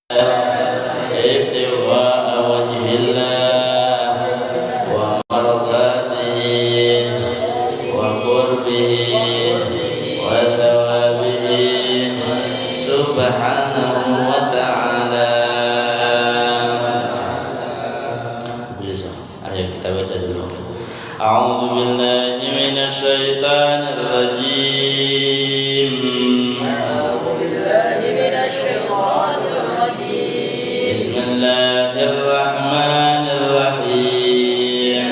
ابتغاء وجه الله ومرضاته وقربه وثوابه سبحانه وتعالى. Ayo kita baca dulu. A'udzu billahi minasy syaithanir rajim. Bismillahirrahmanirrahim.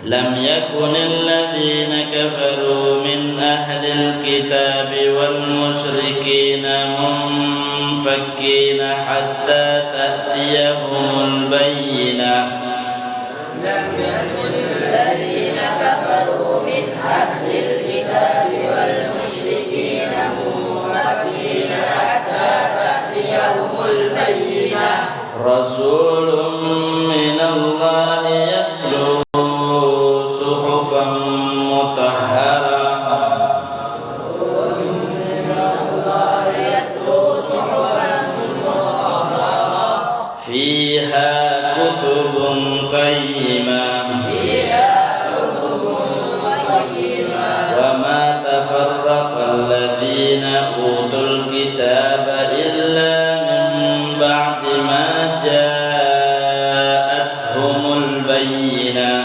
Lam yakunil ladzina kafaru min ahlil kitabi wal musyrikina munfakkina hatta ta'tiyahumul bayyinah. Lam yakunil ladzina kafaru min ahlil kitabi wal musyrikina munfakkina hatta ta'tiyahumul bayyinah. Rasulun minallahi yatlu suhufan mutahharah fiha kutubun qayyimah wa ma tafarraqal ladzina utul kitaba illa min ba'di ma ja'athumul bayyinah.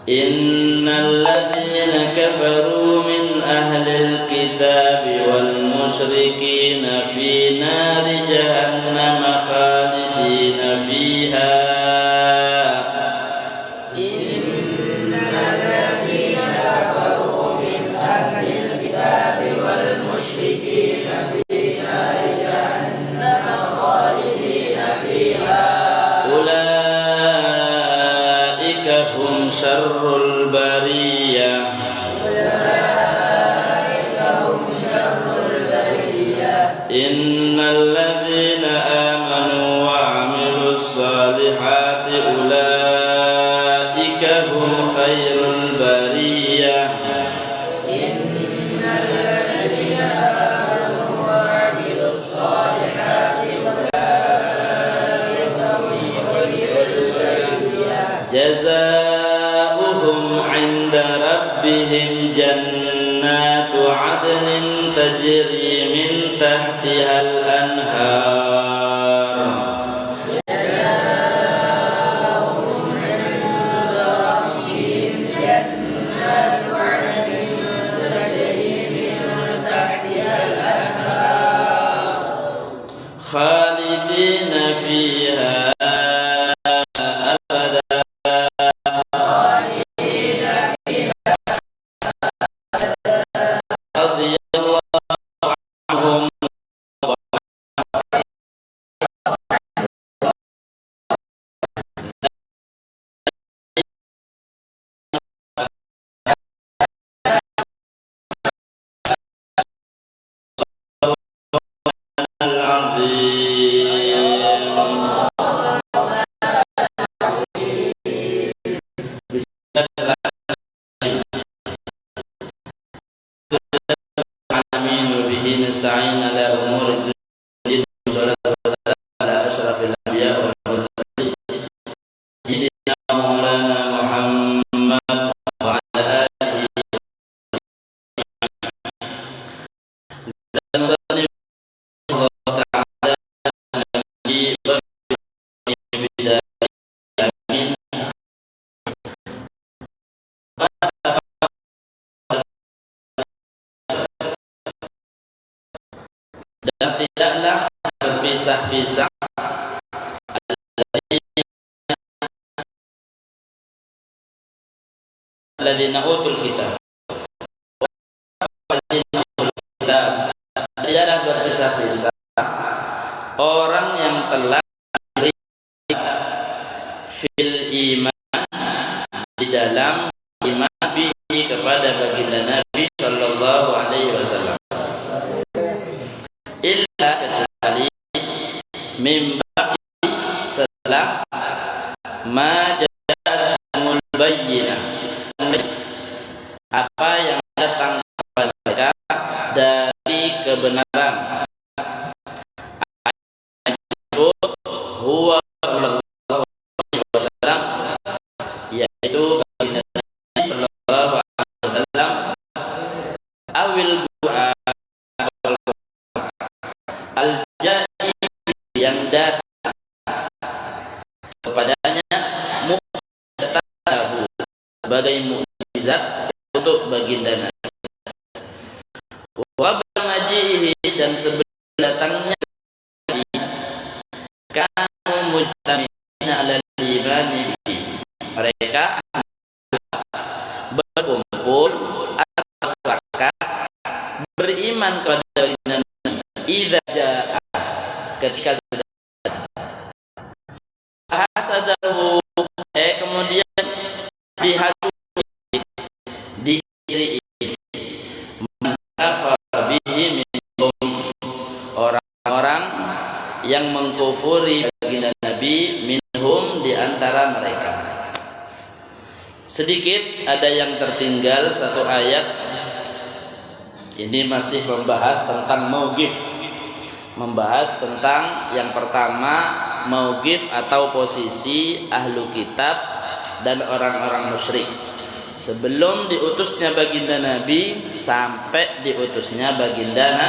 Innal ladzina kafaru min ahlil kitabi wal musyrikina fi nari jahannam khalidina fiha. Innal ladzina kafaru min ahlil kitabi wal musyrikina fi nari jahannam khalidina fiha. Syarrul bariyah. Innal ladzina amanu wa 'amilus salihati ulaika hum khairul bariyah. Innal ladzina amanu wa 'amilus salihati ulaika hum khairul bariyah. Rabbihim jannatu adnin tajri min tahtihal anhar. Jazaa'uhum 'inda rabbihim jannatu adnin tajri min tahtihal anhar khalidina fiha dan tidaklah berpisah-pisah alladzina utul kitab, tidaklah berpisah-pisah orang yang telah diberi fil iman, di dalam iman bihi, kepada baginda Nabi sallallahu alaihi wasallam, illa, kecuali mim ba'di, setelah ma ja'atumul bayyinah, apa yang datang kepada mereka dari kebenaran, huwa sallallahu alaihi wasallam, yaitu baginda Nabi sallallahu alaihi wasallam, awil bu'a al-jadi, yang datang kepadanya mu'jizatahu, sebagai mukjizat untuk baginda Nabi, wa bamajihi, dan sebelum datangnya Nabi, kanu mujtami'ina 'alal imani bihi, mereka berkumpul atau sepakat beriman kepada baginda Nabi, idza jaa, ketika sudah hasadahu, kemudian dihasudi, diiri, man kafara bihi minhum, orang-orang yang mengkufuri baginda Nabi, minhum, di antara mereka. Sedikit ada yang tertinggal satu ayat. Ini masih membahas tentang mauqif, membahas tentang yang pertama, mauqif atau posisi ahlu kitab dan orang-orang musyrik sebelum diutusnya baginda Nabi sampai diutusnya baginda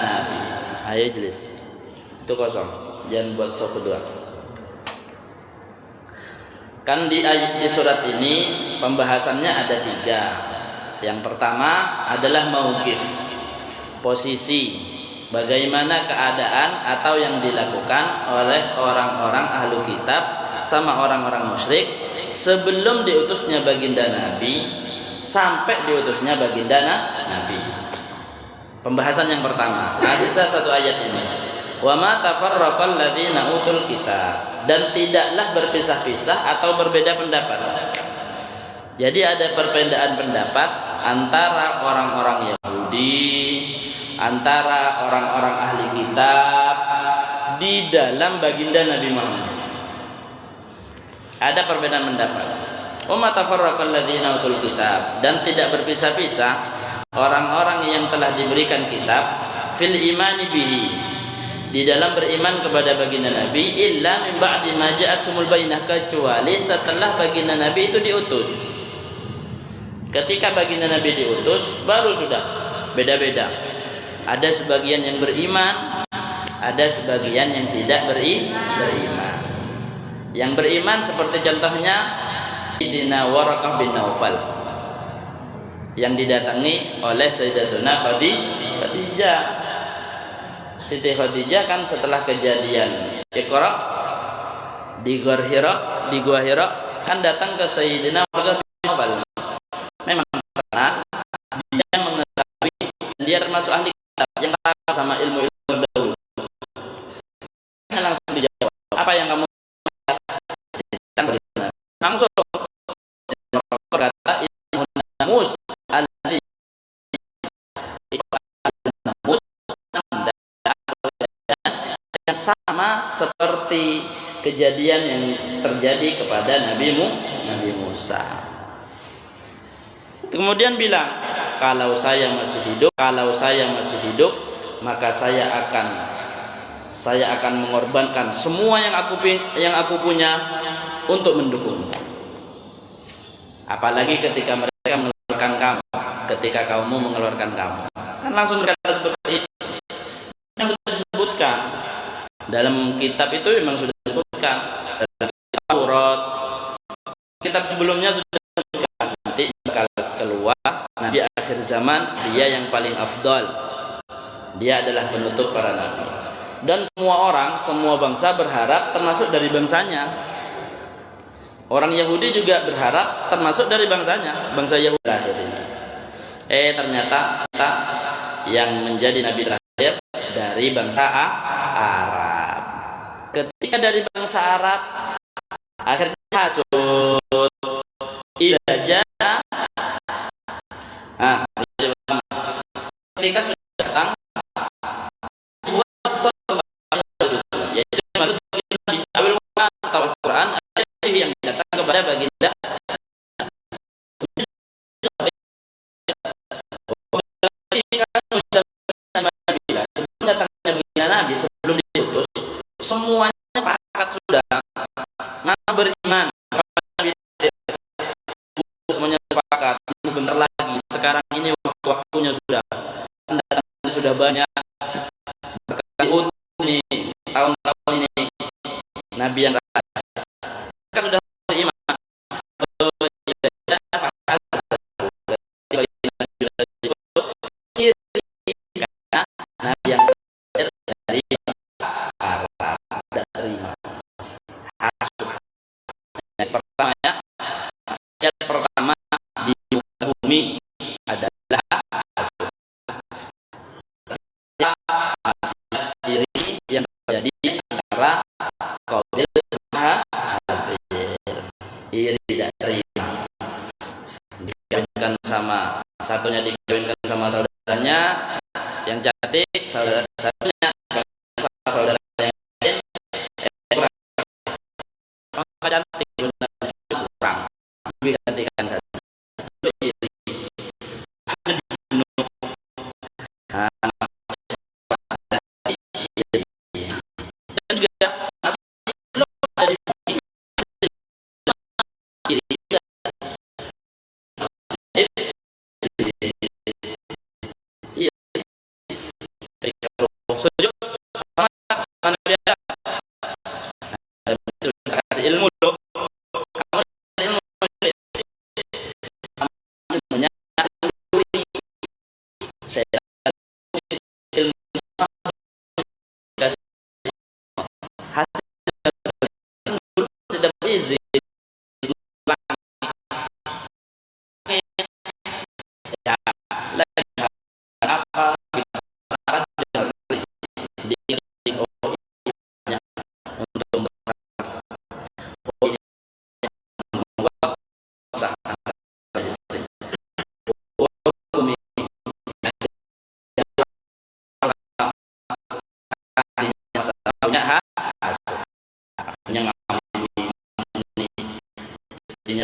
Nabi. Ayo jelas. Itu kosong, jangan buat sok kedua. Kan di surat ini pembahasannya ada 3. Yang pertama adalah mauqif, posisi, bagaimana keadaan atau yang dilakukan oleh orang-orang ahlu kitab sama orang-orang musyrik sebelum diutusnya baginda Nabi sampai diutusnya baginda Nabi. Pembahasan yang pertama, sisa satu ayat ini. Wa ma tafarraqal ladzina utul kitab, dan tidaklah berpisah-pisah atau berbeda pendapat. Jadi ada perbedaan pendapat antara orang-orang Yahudi, antara orang-orang ahli kitab di dalam baginda Nabi Muhammad. Ada perbedaan pendapat. Wa ma tafarraqal ladzina utul kitab, dan tidak berpisah-pisah orang-orang yang telah diberikan kitab fil imani bihi, di dalam beriman kepada baginda Nabi, illa min ba'di ma ja'atumul bayyinah, kecuali setelah baginda Nabi itu diutus. Ketika baginda Nabi diutus baru sudah beda-beda. Ada sebagian yang beriman, ada sebagian yang tidak beriman. Yang beriman seperti contohnya Sayyidina Waraqah bin Naufal yang didatangi oleh Sayyidatuna Khadijah. Siti Khadijah kan setelah kejadian Iqra di Gua Hira kan datang ke Sayyidina Waraqah bin Naufal. Memang karena dia mengetahui, dia termasuk ahli kitab yang tahu sama ilmu-ilmu terdahulu. Langsung dijawab, apa yang kamu ceritakan? Langsung berkata, Mus alladzi yang sama seperti kejadian yang terjadi kepada Nabi Musa. Kemudian bilang, kalau saya masih hidup, maka saya akan mengorbankan semua yang aku punya untuk mendukung. Apalagi ketika mereka mengeluarkan kamu, ketika kaummu mengeluarkan kamu. Kan langsung berkata seperti itu. Yang sudah disebutkan dalam kitab itu memang sudah disebutkan, dalam Taurat, kitab sebelumnya sudah disebutkan, nanti bakal keluar Nabi akhir zaman, dia yang paling afdal, Dia adalah penutup para nabi. Dan semua orang, semua bangsa berharap termasuk dari bangsanya. Orang Yahudi juga berharap termasuk dari bangsanya, bangsa Yahudi terakhir ini. Ternyata yang menjadi nabi terakhir dari bangsa Arab. Ketika dari bangsa Arab akhirnya hasud ilaja. Ketika sudah datang yaitu maksud Nabi Awil Quran atau Al-Quran yang datang kepada baginda sebelum datangnya baginda Nabi, sebelum diutus, semuanya sepakat sudah beriman. Semuanya sepakat sebentar lagi, sekarang ini waktunya sudah banyak, ini tahun-tahun ini Nabi yang mereka sudah beriman. Nabi yang dari Arab terima hasud. Yang pertama di muka bumi adalah diri yang terjadi antara Qabil sama Habil, iri tidak terima, dikawinkan sama satunya, dikawinkan sama saudaranya yang cantik, saudara satunya sama saudara yang lain cantik kurang, digantikan saja. Ilmu dong, kamu ilmunya sendiri, saya ilmu hasil tidak berizin ya, lagi apa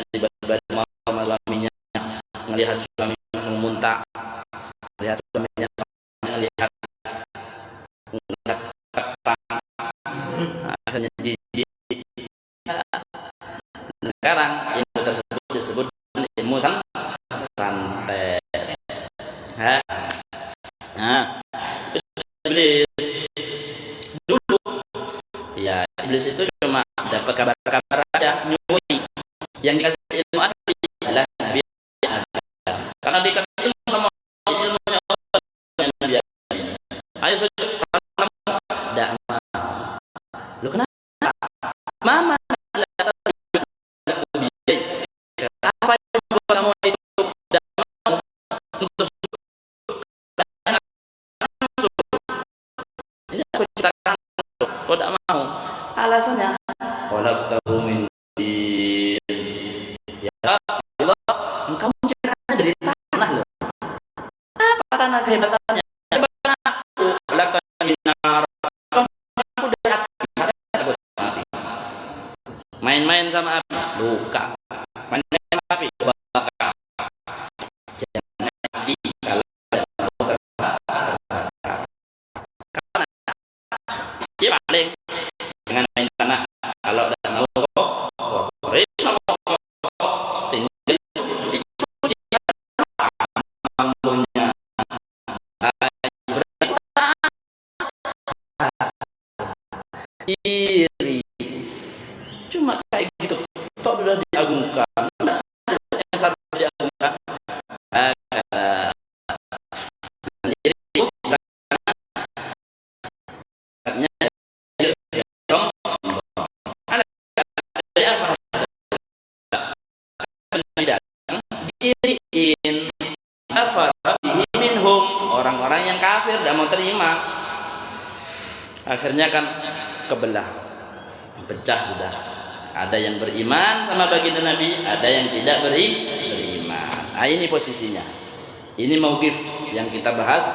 tiba-tiba sama suaminya, melihat suami langsung muntah, melihat suaminya melihat akhirnya jijik. Sekarang ilmu tersebut disebut ilmu santet. Iblis dulu ya, iblis itu cuma dapat kabar-kabar aja, nyuri. Yang dikasih ilmu asli adalah Nabi Adam, karena dikasih ilmu sama ilmunya Nabi Adam. Ayo sujud, tidak mau. Lu kenapa? Mama apa yang membuat kamu itu tidak mau untuk sujud? Ini aku ceritakan, kau tidak mau. Alasannya khalaqtahu min tin. Ya Allah, engkau menciptakannya dari tanah loh. Apa tanah kehebatannya? Aku khalaqtahu min nar. Kamu dari api. Main-main sama api, luka. Main-main sama api, bakar. Jangan api kalau tidak mau terbakar. Karena dia paling dengan main tanah, kalau tidak mau kokorin, tinggal dicuci bambunya. Iri, cuma kayak gitu, toh sudah diagungkan, yang harus diagungkan. Iri kafir, tidak mau terima. Akhirnya kan kebelah, pecah sudah. Ada yang beriman sama baginda Nabi, ada yang tidak beriman. Nah, ini posisinya. Ini mauqif yang kita bahas,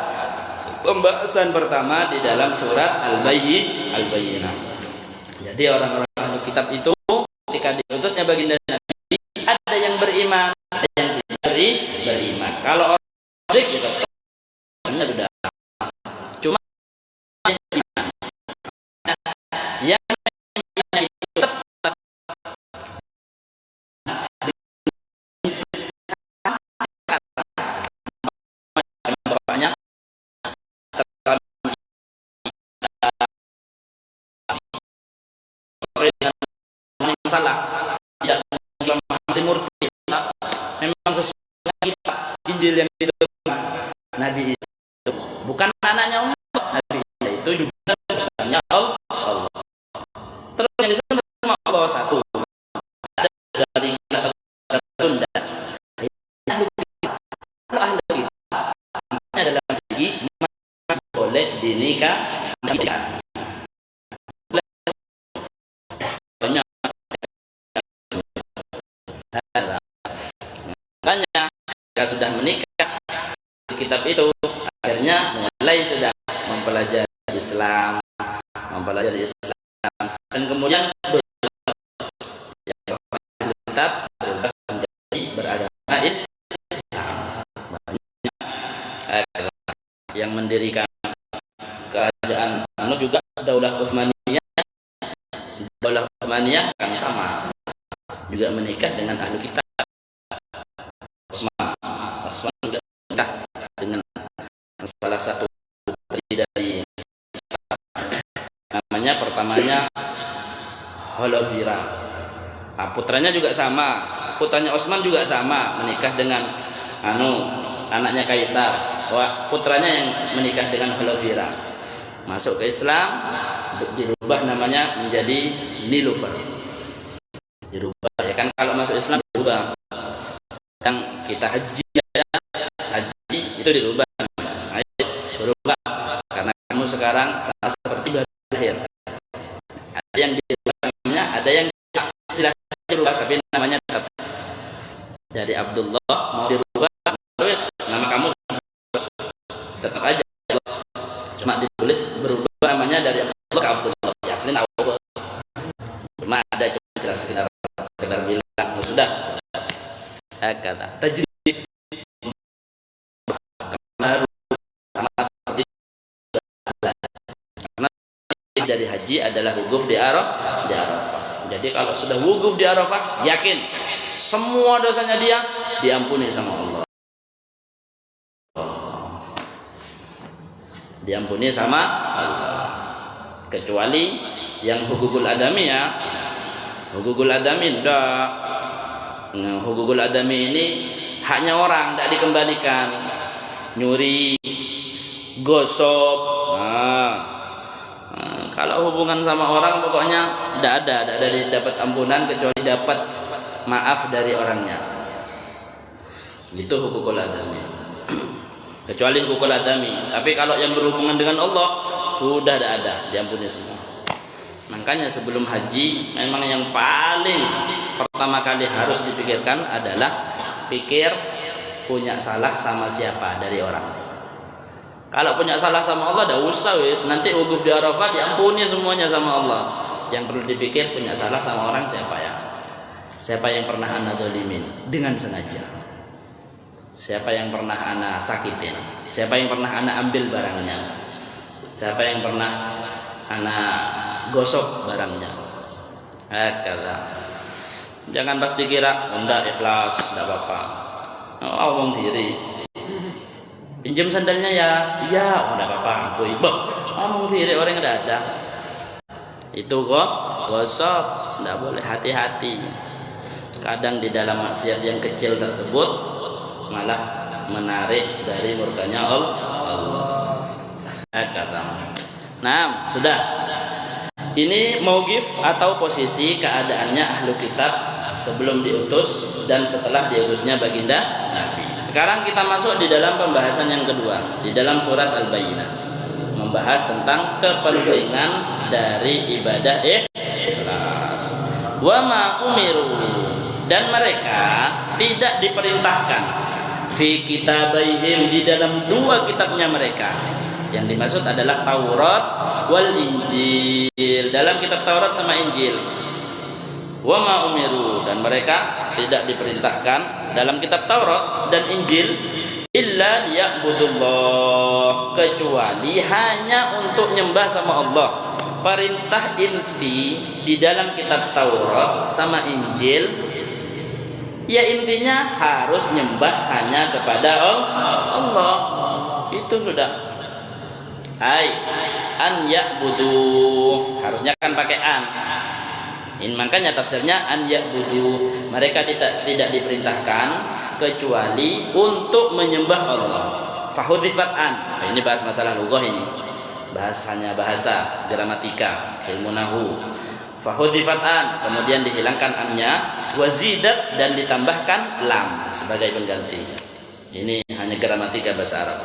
pembahasan pertama di dalam surat Al-Bayyinah. Jadi orang-orang ahli kitab itu ketika diutusnya baginda Nabi, ada yang beriman, ada yang tidak beriman. Kalau orang musyrik ya sudah. Cuma yang beriman, yang beriman itu tetap bapaknya salah, tidak memahami murti, memang sesuai kita Injil yang diterima Nabi itu bukan anaknya umat, Nabi itu juga urusannya Allah. Terus yang disebut sama Allah satu, ada dari kata Sunda. Ahlu kita adalah segi boleh dinikah. Makanya jika sudah menikah di kitab itu akhirnya mulai sudah mempelajari Islam, dan kemudian tetap berubah menjadi beragama Islam. Yang mendirikan kerajaan juga Daulah Utsmaniyah kami sama juga menikah dengan ahlu kitab. Osman juga menikah dengan salah satu dari namanya pertamanya Holovira. Putranya juga sama, putranya Osman juga sama menikah dengan anaknya Kaisar. Putranya yang menikah dengan Holovira. Masuk ke Islam, dirubah namanya menjadi Nilufer. Dirubah ya kan, kalau masuk Islam dirubah. Yang kita haji itu dirubah, berubah karena kamu sekarang sama seperti baru lahir. Ada yang dirubah namanya, ada yang tidak dirubah tapi namanya tetap. Dari Abdullah mau dirubah, terus nama kamu tetap aja, cuma ditulis berubah namanya dari Abdullah ke Abdullah. Ya aslinya Abdullah, cuma ada sekedar bilang sudah. Kata tajrid baru karena dari haji adalah wukuf di Arafah. Jadi kalau sudah wukuf di Arafah, yakin semua dosanya dia diampuni sama Allah. Diampuni sama Allah. Kecuali yang hukukul adami ya. Hukukul adami enggak. Hukukul adami ini haknya orang, tidak dikembalikan. Nyuri, gosok. Kalau hubungan sama orang pokoknya tidak ada dapat ampunan kecuali dapat maaf dari orangnya. Itu hukukul adami. Kecuali hukukul adami. Tapi kalau yang berhubungan dengan Allah sudah tidak ada, diampuni semua. Makanya sebelum haji memang yang paling pertama kali harus dipikirkan adalah pikir punya salah sama siapa dari orang. Kalau punya salah sama Allah, dah usah wis, nanti wukuf di Arafah diampuni semuanya sama Allah. Yang perlu dipikir punya salah sama orang siapa ya? Siapa yang pernah ana zalimin dengan sengaja? Siapa yang pernah ana sakitin? Siapa yang pernah ana ambil barangnya? Siapa yang pernah ana gosok barangnya? Kata. Jangan pas dikira enggak ikhlas, enggak apa-apa. Ngomong diri. Pinjam sandalnya ya, iya, enggak apa-apa. Aku ibu. Ngomong diri orang enggak ada. Itu kok gosok, enggak boleh, hati-hati. Kadang di dalam maksiat yang kecil tersebut malah menarik dari murkanya Allah. Kata. Nah, sudah. Ini mauqif atau posisi keadaannya ahlu kitab sebelum diutus dan setelah diutusnya baginda Nabi. Sekarang kita masuk di dalam pembahasan yang kedua di dalam surat Al-Bayyinah, membahas tentang kepentingan dari ibadah ikhlas. Wa ma umiru, dan mereka tidak diperintahkan fi kitabaihim, di dalam dua kitabnya mereka. Yang dimaksud adalah Taurat wal Injil, dalam kitab Taurat sama Injil. Wa ma umiru, dan mereka tidak diperintahkan dalam kitab Taurat dan Injil illa liya'budullah, kecuali hanya untuk nyembah sama Allah. Perintah inti di dalam kitab Taurat sama Injil ya intinya harus nyembah hanya kepada Allah. Itu sudah. An ya'budu, harusnya kan pakai an. Makanya tafsirnya an ya'budu, mereka tidak diperintahkan kecuali untuk menyembah Allah. Fahudhifat an. Nah, ini bahas masalah lughah ini. Bahasanya bahasa gramatika, ilmu nahwu. Fahudhifat an, kemudian dihilangkan annya, wazidat, dan ditambahkan lam sebagai pengganti. Ini hanya gramatika bahasa Arab.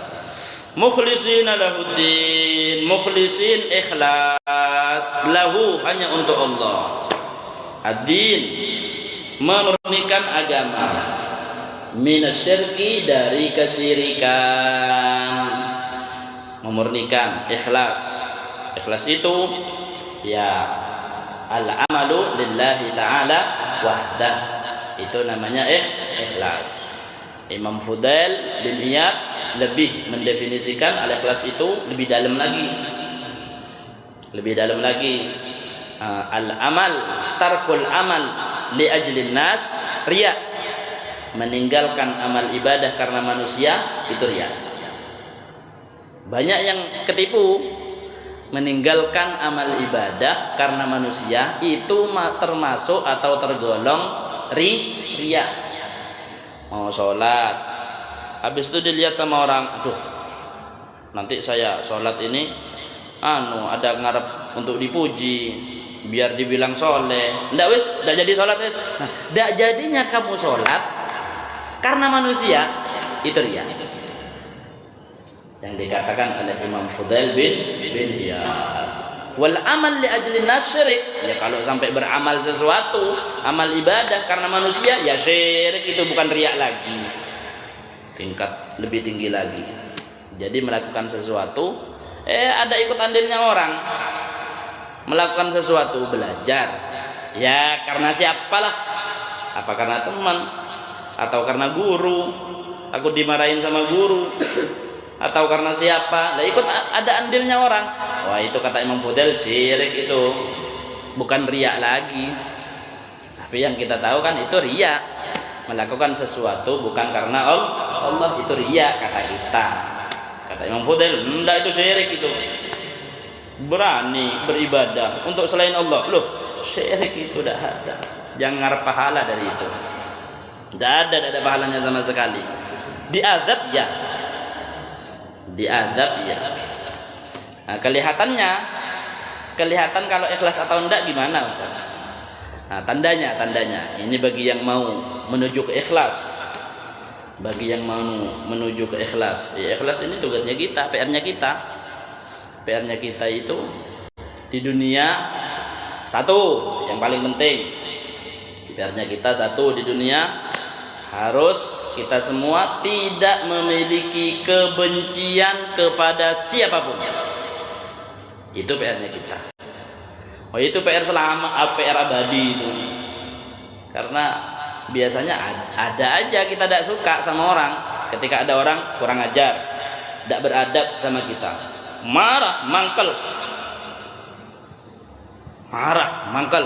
Mukhlisin lahuddin, mukhlisin ikhlas, lahu hanya untuk Allah. Ad-din, memurnikan agama, minasyirki, dari kesyirikan. Memurnikan, ikhlas. Ikhlas itu ya al-amalu lillahi ta'ala wahdah, itu namanya ikhlas. Imam Fudail bin Iyad lebih mendefinisikan al-ikhlas itu lebih dalam lagi. Lebih dalam lagi. Al-amal, tarkul amal li ajlin nas, riya. Meninggalkan amal ibadah karena manusia, itu riya. Banyak yang ketipu, meninggalkan amal ibadah karena manusia, itu termasuk atau tergolong riya. Mau sholat, habis itu dilihat sama orang, aduh, nanti saya sholat ini ada ngarep untuk dipuji, biar dibilang soleh. Ndak jadi sholat wis. Ndak jadinya kamu sholat karena manusia, itu riya. Yang dikatakan oleh Imam Fudail bin Iyad. Wal amal li ajli nasyirik, ya kalau sampai beramal sesuatu, amal ibadah karena manusia, ya syirik, itu bukan riya lagi. Tingkat lebih tinggi lagi. Jadi melakukan sesuatu, ada ikut andilnya orang. Melakukan sesuatu, belajar, ya karena siapalah? Apa karena teman? Atau karena guru? Aku dimarahin sama guru? Atau karena siapa? Lah ikut ada andilnya orang. Wah, itu kata Imam Fudail syirik, itu bukan riya lagi. Tapi yang kita tahu kan itu riya. Melakukan sesuatu bukan karena Allah, itu riya kata kita. Kata Imam Fudail, enggak, itu syirik itu. Berani beribadah untuk selain Allah. Loh, syirik itu tidak ada. Jangan ngarep pahala dari itu. Tidak ada pahalanya sama sekali. Diazab ya. Nah, kelihatan kalau ikhlas atau enggak gimana Ustaz? Nah, tandanya ini bagi yang mau menuju ke ikhlas. Bagi yang mau menuju ke ikhlas. Ya, ikhlas ini tugasnya kita, PR-nya kita itu di dunia satu, yang paling penting. PR-nya kita satu di dunia, harus kita semua tidak memiliki kebencian kepada siapapun. Itu PR-nya kita. Oh, itu PR PR abadi itu. Karena biasanya ada aja kita tidak suka sama orang. Ketika ada orang kurang ajar, tidak beradab sama kita, marah, mangkel.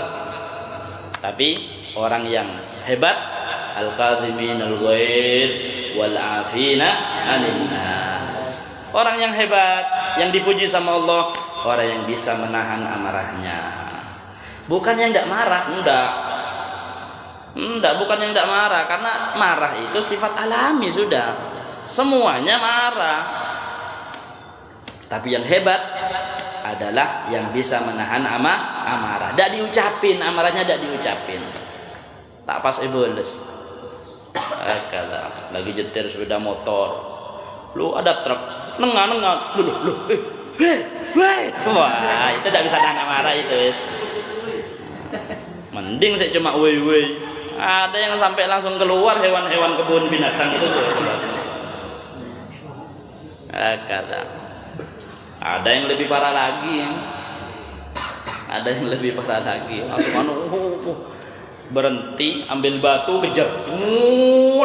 Tapi orang yang hebat, al-kadhimin al-ghaid wal afina 'anil nas. Orang yang hebat, yang dipuji sama Allah, orang yang bisa menahan amarahnya. Bukan yang tidak marah, enggak, bukan yang tidak marah, karena marah itu sifat alami sudah. Semuanya marah. Tapi yang hebat adalah yang bisa menahan amarah. Tidak diucapin, amarahnya tidak diucapin. Tak pas iblis. lagi nyetir sepeda motor, lu ada truk nengah lu wah itu tidak bisa nahan amarah itu wis. Mending sih cuma woi. Ada yang sampai langsung keluar hewan-hewan kebun binatang itu keluar. Kadang ada yang lebih parah lagi. Langsung berhenti, ambil batu, kejar,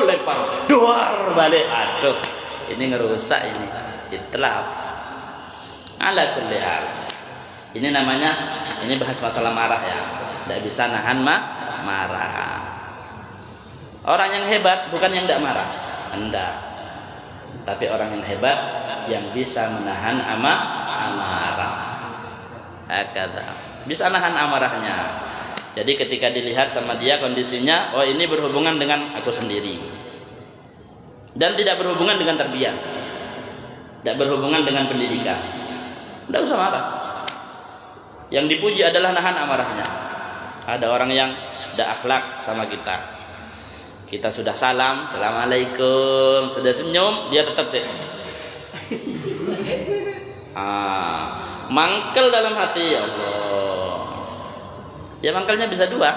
lempar, duar balik. Aduh, ini ngerusak ini. Itlaf. Ala kulli hal. Ini namanya, ini bahas masalah marah ya. Tidak bisa nahan marah. Orang yang hebat bukan yang tidak marah, hendak. Tapi orang yang hebat yang bisa menahan amarah. Hakadha. Bisa nahan amarahnya. Jadi ketika dilihat sama dia kondisinya, oh ini berhubungan dengan aku sendiri. Dan tidak berhubungan dengan tarbiyah. Tidak berhubungan dengan pendidikan. Tidak usah marah. Yang dipuji adalah nahan amarahnya. Ada orang yang tidak akhlak sama kita. Kita sudah salam, assalamualaikum, sudah senyum, dia tetap sih. Mangkel dalam hati, ya Allah. Ya mangkelnya bisa dua,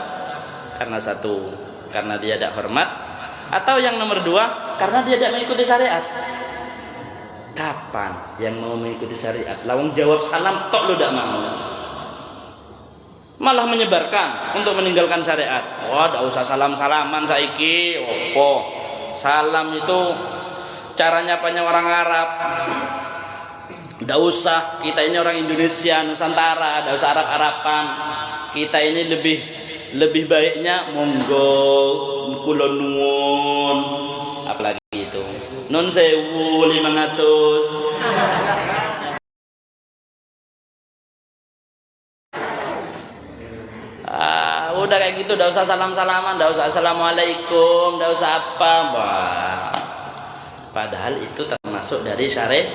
karena satu, karena dia tidak hormat, atau yang nomor dua, karena dia tidak mengikuti syariat. Kapan yang mau mengikuti syariat? Lawang jawab salam, tok lu tidak mau. Malah menyebarkan untuk meninggalkan syariat. Oh, tidak usah salam-salaman saiki. Opo. Salam itu caranya apanya orang Arab. Tidak usah. Kita ini orang Indonesia, Nusantara. Tidak usah Arab-Araban. Kita ini lebih baiknya monggo kula nuwun. Apalagi itu. Nun sewu 500. Udah kayak gitu, udah usah salam-salaman, udah usah assalamualaikum, udah usah apa. Wah. Padahal itu termasuk dari syariat.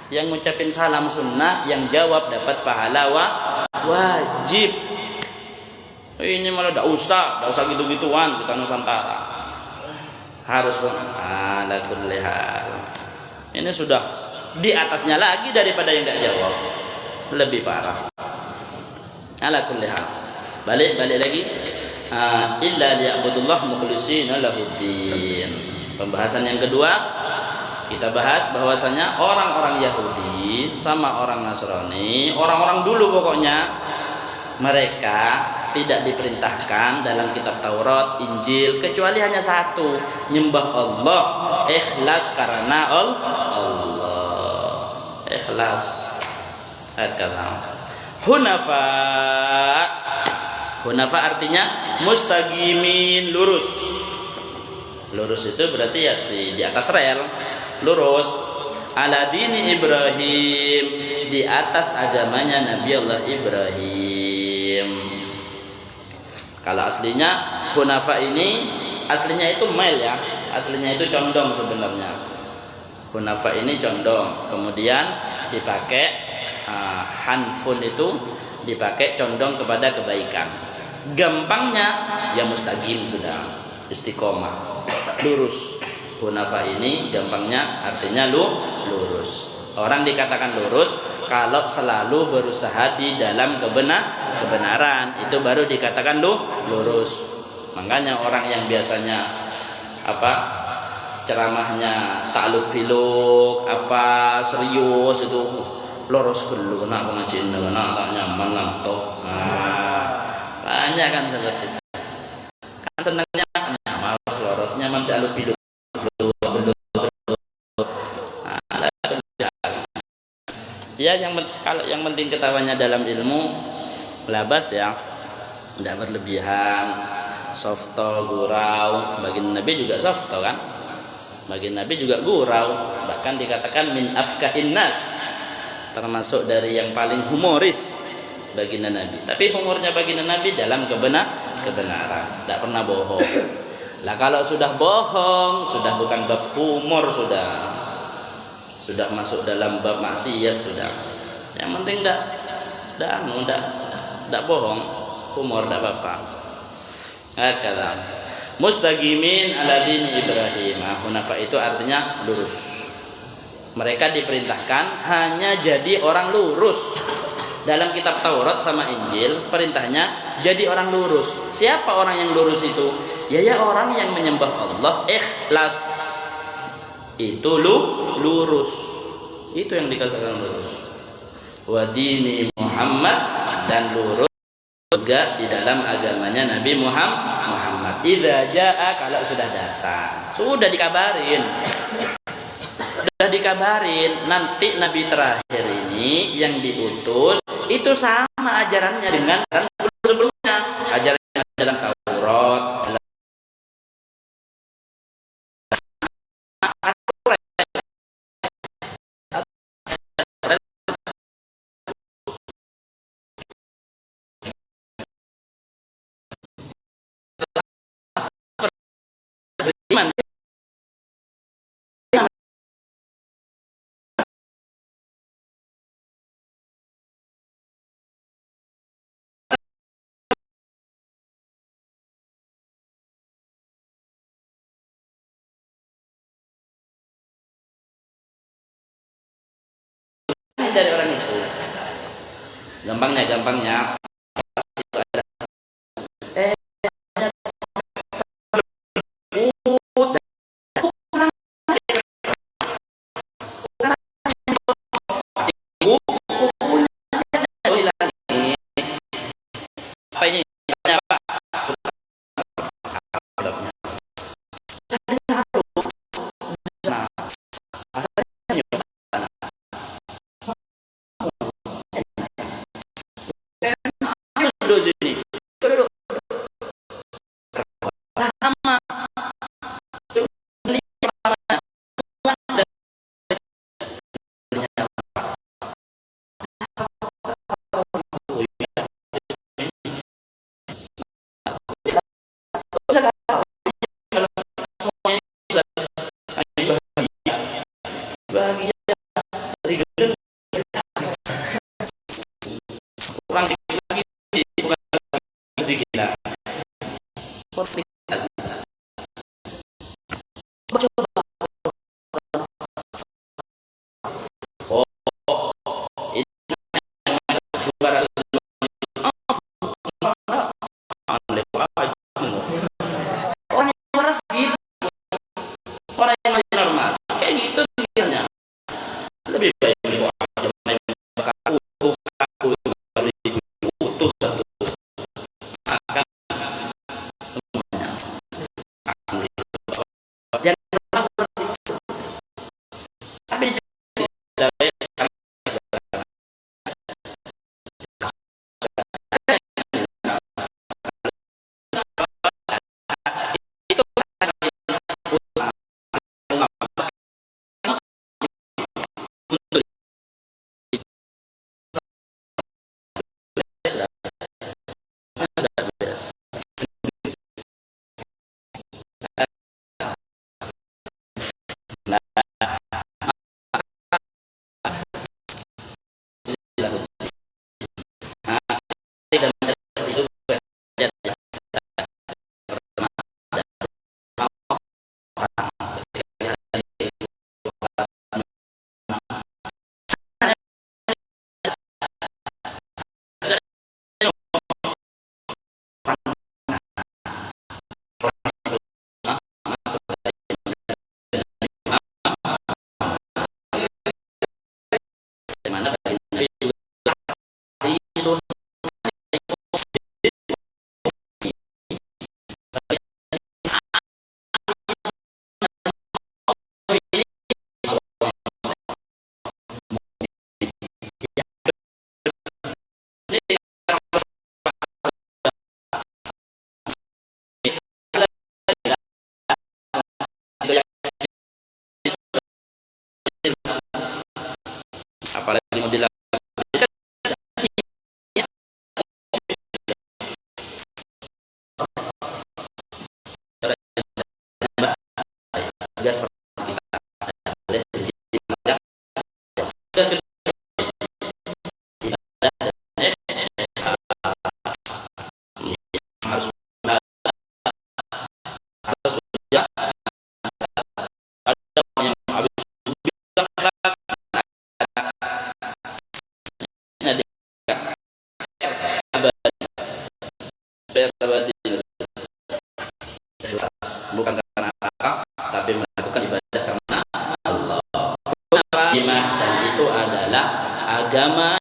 Yang ngucapin salam sunnah, yang jawab dapat pahala wajib. Ini malah udah usah gitu-gituan kita Nusantara. Harus ala kulli hal. Ini sudah di atasnya lagi daripada yang enggak jawab. Lebih parah. Ala kulli hal. Balik lagi. Illa liya'budullah mukhlishina lahuddin. Pembahasan yang kedua, kita bahas bahwasanya orang-orang Yahudi sama orang Nasrani, orang-orang dulu pokoknya, mereka tidak diperintahkan dalam kitab Taurat, Injil kecuali hanya satu, nyembah Allah, ikhlas karena Allah. Ikhlas. Hunafa artinya mustaqimin, lurus. Lurus itu berarti ya di atas rel, lurus. Ala dini Ibrahim, di atas agamanya Nabi Allah Ibrahim. Kalau aslinya hunafa ini aslinya itu mail ya, aslinya itu condong sebenarnya. Hunafa ini condong, kemudian dipakai hanfun itu dipakai condong kepada kebaikan. Gampangnya ya mustaqim, sudah istiqomah, lurus. Hunafa ini gampangnya artinya lurus. Orang dikatakan lurus kalau selalu berusaha di dalam kebenaran, itu baru dikatakan lurus. Makanya orang yang biasanya ceramahnya takluk piluk serius itu lurus dulu, nak pengajian nak tak nyaman ngantuk. Banyak kan seperti itu. Kan senangnya malas lurus, nyaman takluk piluk. Ya kalau yang penting ketawanya dalam ilmu labas ya, tidak berlebihan, softo, gurau. Bagi Nabi juga softo kan, bagi Nabi juga gurau, bahkan dikatakan min afkahin nas, termasuk dari yang paling humoris bagi Nabi. Tapi humornya bagi Nabi dalam kebenaran, tidak pernah bohong. Lah kalau sudah bohong, sudah bukan bab humor, sudah masuk dalam bab maksiat sudah. Yang penting tidak bohong, humor tidak apa-apa. Kata Mustaqimin ala dini Ibrahim. Hunafa itu artinya lurus. Mereka diperintahkan hanya jadi orang lurus. Dalam kitab Taurat sama Injil perintahnya jadi orang lurus. Siapa orang yang lurus itu? Ya orang yang menyembah Allah ikhlas. Itu lurus. Itu yang dikatakan lurus. Wa dini Muhammad, dan lurus juga di dalam agamanya Nabi Muhammad. Idza jaa, kalau sudah datang, sudah dikabarin nanti Nabi terakhir ini yang diutus itu sama ajarannya dengan sebelumnya, ajarannya dalam Taurat, dalam iman. Dari orang itu gampangnya apa ini apa apalagi mau dilakukan agama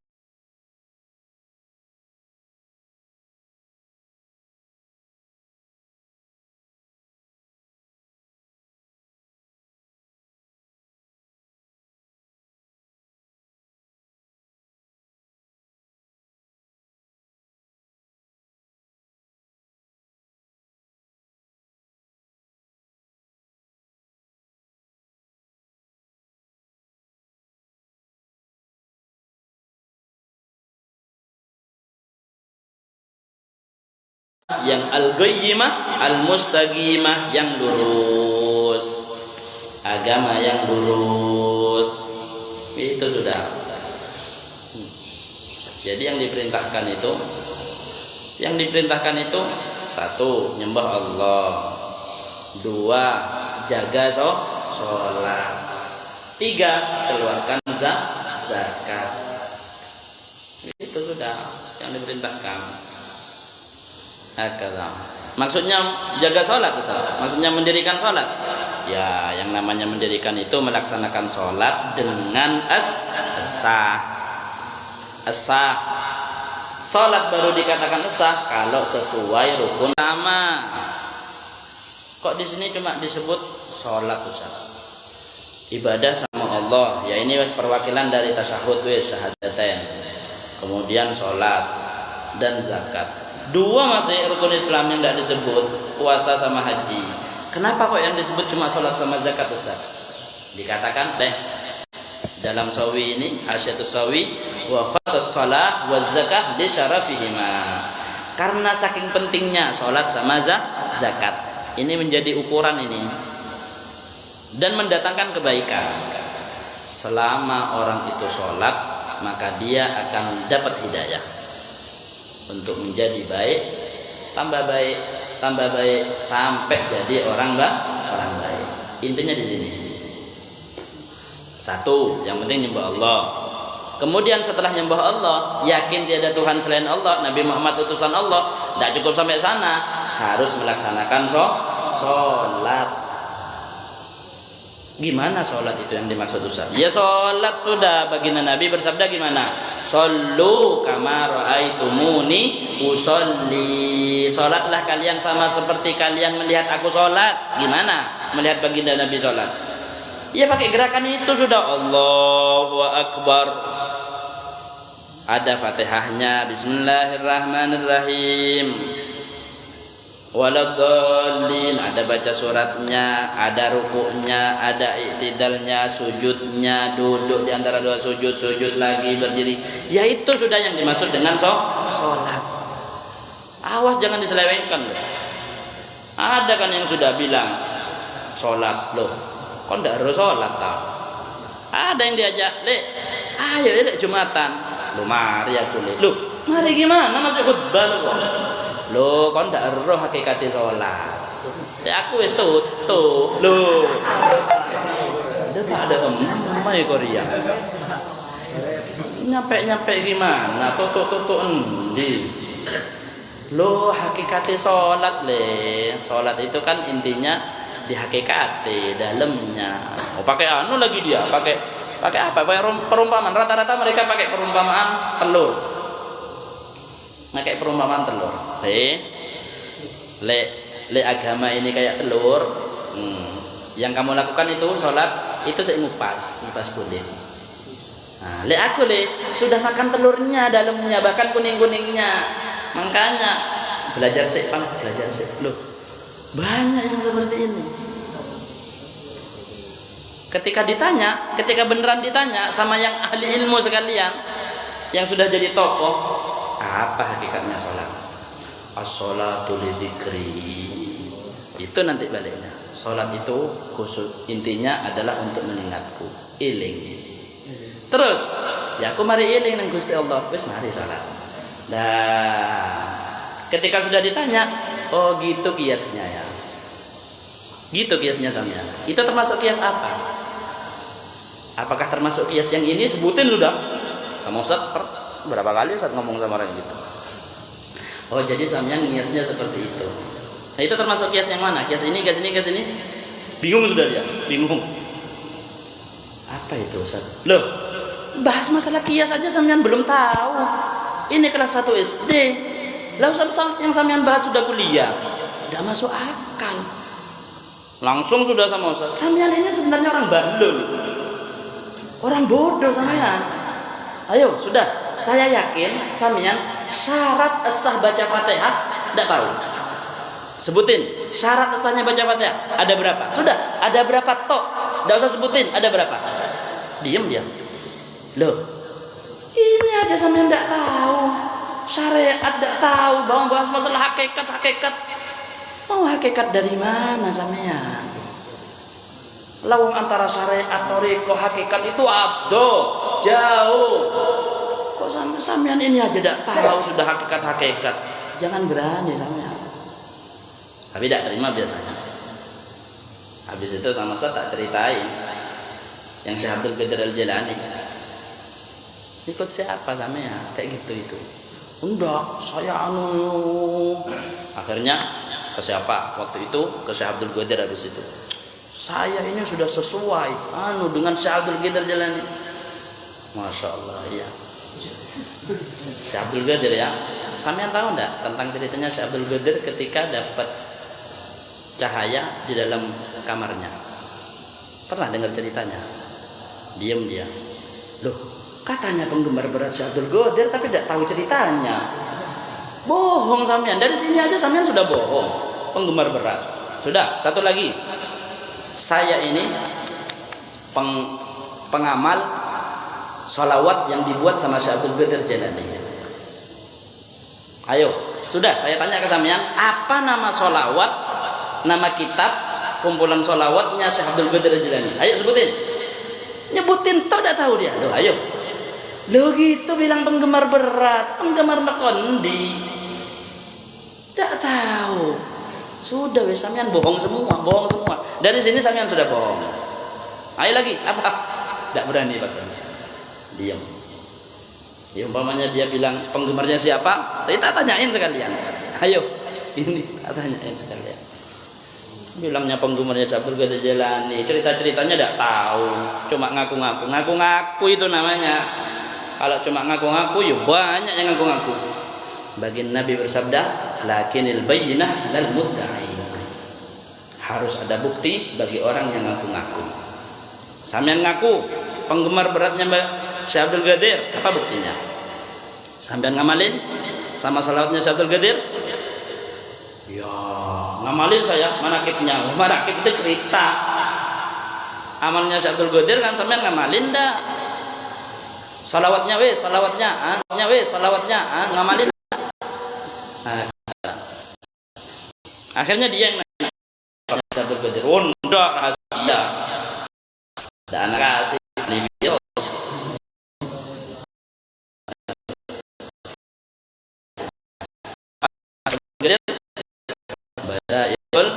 yang al-qayyimah, al-mustaqimah, yang lurus, agama yang lurus. Itu sudah. Jadi yang diperintahkan itu satu, nyembah Allah. Dua, jaga sholat. Tiga, keluarkan zakat. Itu sudah yang diperintahkan. Maksudnya jaga sholat, maksudnya mendirikan sholat. Ya, yang namanya mendirikan itu melaksanakan sholat dengan as-sah. Sholat baru dikatakan sah kalau sesuai rukun utama. Kok di sini cuma disebut sholat, Ustaz? Ibadah sama Allah. Ya ini perwakilan dari tasyahud, syahadatain. Kemudian sholat dan zakat. Dua masih rukun Islam yang tidak disebut, puasa sama haji. Kenapa kok yang disebut cuma sholat sama zakat, Ustaz? Dikatakan dalam sawi ini, Hasyatus Sawi, wa fasas shalah wa zakah li syarafihima. Karena saking pentingnya sholat sama zakat, ini menjadi ukuran ini dan mendatangkan kebaikan. Selama orang itu sholat, maka dia akan dapat hidayah untuk menjadi baik, tambah baik sampai jadi orang baik. Intinya di sini. Satu, yang penting nyembah Allah. Kemudian setelah nyembah Allah, yakin tiada Tuhan selain Allah, Nabi Muhammad utusan Allah. Tidak cukup sampai sana, harus melaksanakan sholat. Gimana sholat itu yang dimaksud Ustaz? Ya sholat sudah, baginda Nabi bersabda gimana? Shollu kama ra'aitumuni usolli. Sholatlah kalian sama seperti kalian melihat aku sholat. Gimana melihat baginda Nabi sholat? Ya pakai gerakan itu sudah. Allahu Akbar. Ada Fatihahnya, Bismillahirrahmanirrahim. Waladhdallin, ada baca suratnya, ada rukuknya, ada iktidalnya, sujudnya, duduk di antara dua sujud lagi, berdiri. Ya itu sudah yang dimaksud dengan sholat. Awas jangan diselewengkan. Ada kan yang sudah bilang sholat, loh kok ndak harus sholat tau? Ada yang diajak, ayo Jumatan. Loh mari aku loh mari gimana masih khutbah loh kok ndak roh hakikate sholat. Ya aku wis tutup loh. Ada emai Korea. Nyampe gimana? Tutup endi? Loh hakikate sholat Sholat itu kan intinya di hakikate dalamnya. Pakai anu lagi dia, pakai apa? Pakai perumpamaan. Rata-rata mereka pakai perumpamaan telur. Pakai perumpamaan telur. Le agama ini kayak telur. Yang kamu lakukan itu sholat itu saya ngupas kulit. Nah, aku sudah makan telurnya dalamnya, bahkan kuning-kuningnya. Makanya belajar sih. Loh, banyak yang seperti ini. Ketika beneran ditanya sama yang ahli ilmu sekalian, yang sudah jadi tokoh, apa hakikatnya sholat? As-sholatu lidzikri. Itu nanti baliknya. Sholat itu khusus intinya adalah untuk mengingatku, iling. Terus, ya aku mari iling nang Gusti Allah, wis mari sholat. Nah, ketika sudah ditanya, oh gitu kiasnya ya. Gitu kiasnya sampean. Itu termasuk kias apa? Apakah termasuk kias yang ini? Sebutin sudah. Sama Ustaz berapa kali Ustaz ngomong sama orang gitu. Oh jadi sampean kiasnya seperti itu. Nah itu termasuk kias yang mana? Kias ini, kias ini, kias ini. Bingung sudah dia, bingung. Apa itu Ustaz? Loh, bahas masalah kias aja sampean belum tahu. Ini kelas 1 SD. Lalu yang sampean bahas sudah kuliah. Tidak masuk akal. Langsung sudah sama Ustaz. Sampean ini sebenarnya orang bandel. Orang bodoh sampean. Ayo, sudah. Saya yakin sampean syarat sah baca Fatihah tidak tahu. Sebutin syarat sahnya baca Fatihah. Ada berapa? Sudah, ada berapa tok? Tidak usah sebutin, ada berapa? Diam dia. Loh, ini aja sampean tidak tahu. Syariat tidak tahu, bahas masalah hakikat. Mau hakikat dari mana sampean? Lawang antara syariat, thariqah, hakikat itu abdo, jauh. Kok sampean ini aja tidak tahu sudah hakikat. Jangan berani sampean. Tapi tidak terima biasanya. Habis itu sama saya tak ceritain yang Syekh Abdul Qadir Al-Jilani. Ikut siapa sampean? Kayak gitu itu. Enggak, saya Akhirnya ke siapa? Waktu itu ke Syekh Abdul Qadir habis itu. Saya ini sudah sesuai dengan Syekh Abdul Qadir Al-Jilani. Masya Allah, ya. Syekh Abdul Qadir ya. Sampean tahu enggak tentang ceritanya Syekh Abdul Qadir ketika dapat cahaya di dalam kamarnya? Pernah dengar ceritanya? Diam dia. Loh, katanya penggemar berat Syekh Abdul Qadir tapi tidak tahu ceritanya. Bohong sampean. Dari sini aja sampean sudah bohong. Penggemar berat. Sudah, satu lagi. Saya ini pengamal sholawat yang dibuat sama Syekh Abdul Qadir Jailani. Ayo, sudah saya tanya ke sampean, apa nama sholawat, nama kitab kumpulan sholawatnya Syekh Abdul Qadir Jailani? Ayo sebutin. Nyebutin toh tidak tahu dia. Loh, ayo. Loh gitu bilang penggemar berat, penggemar nekondi. Tidak tahu. Sudah wes sampean bohong semua. Dari sini sampean sudah bohong. Ayo lagi, apa? Tidak berani Pak Samsi. Diam. Ya umpamanya dia bilang penggemarnya siapa? Kita tanyain sekalian. Ayo, ini tanyain sekalian. Bilangnya penggemarnya Abdul Qadir Jailani, cerita-ceritanya tidak tahu, cuma ngaku-ngaku itu namanya. Kalau cuma ngaku-ngaku, ya banyak yang ngaku-ngaku. Baginda Nabi bersabda, lakinil bayyinah lal mudda'i. Harus ada bukti bagi orang yang ngaku-ngaku. Sampean ngaku penggemar beratnya Syekh Abdul Qadir, apa buktinya? Sampean ngamalin sama salawatnya Syekh Abdul Qadir? Ya, ngamalin saya, manakibnya. Manakib itu cerita. Amalnya Syekh Abdul Qadir kan sampean ngamalin dah. Salawatnya ngamalin. Nah, akhirnya dia yang nanya Syekh Abdul Qadir, "Enggak, rahasia." Dan kasih di video. Badail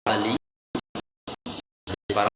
Ali para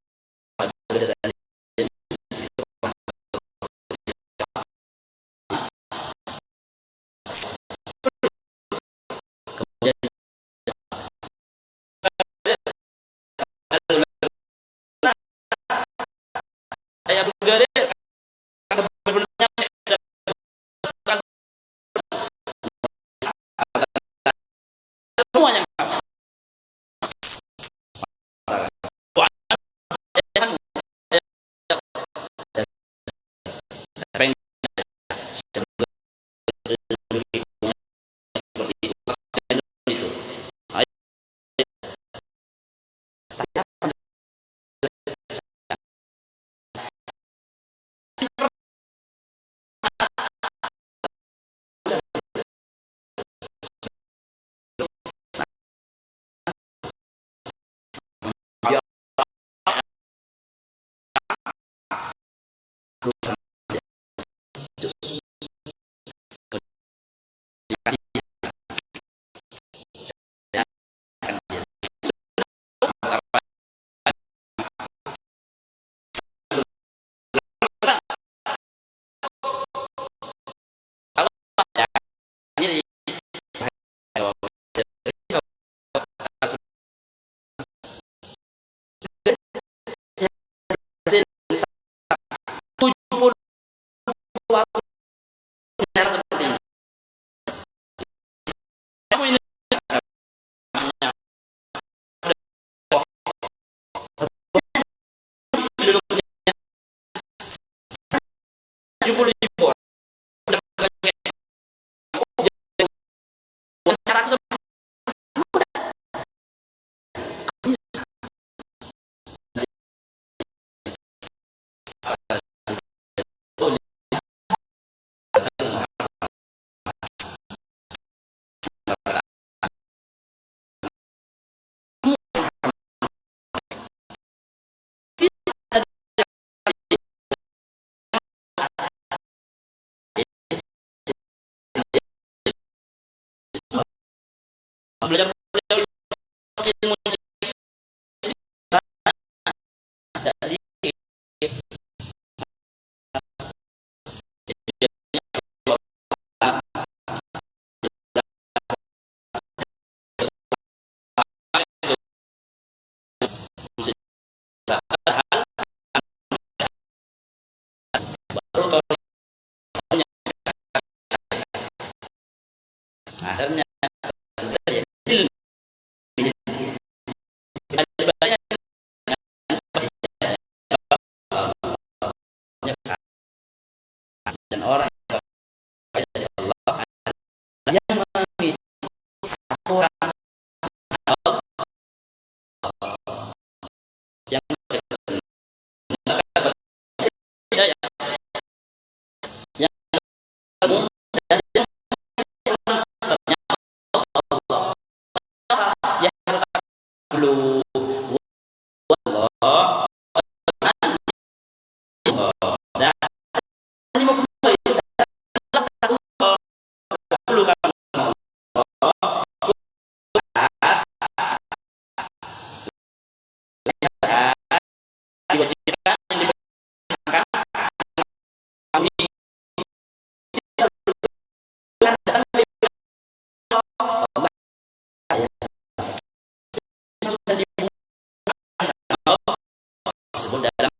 belajar ilmu tidak zikir, akhirnya dan orang yang mengikuti aturan yang yang yang harus dulu Allah dan lima dulu kamu diwajibkan kami disebut dalam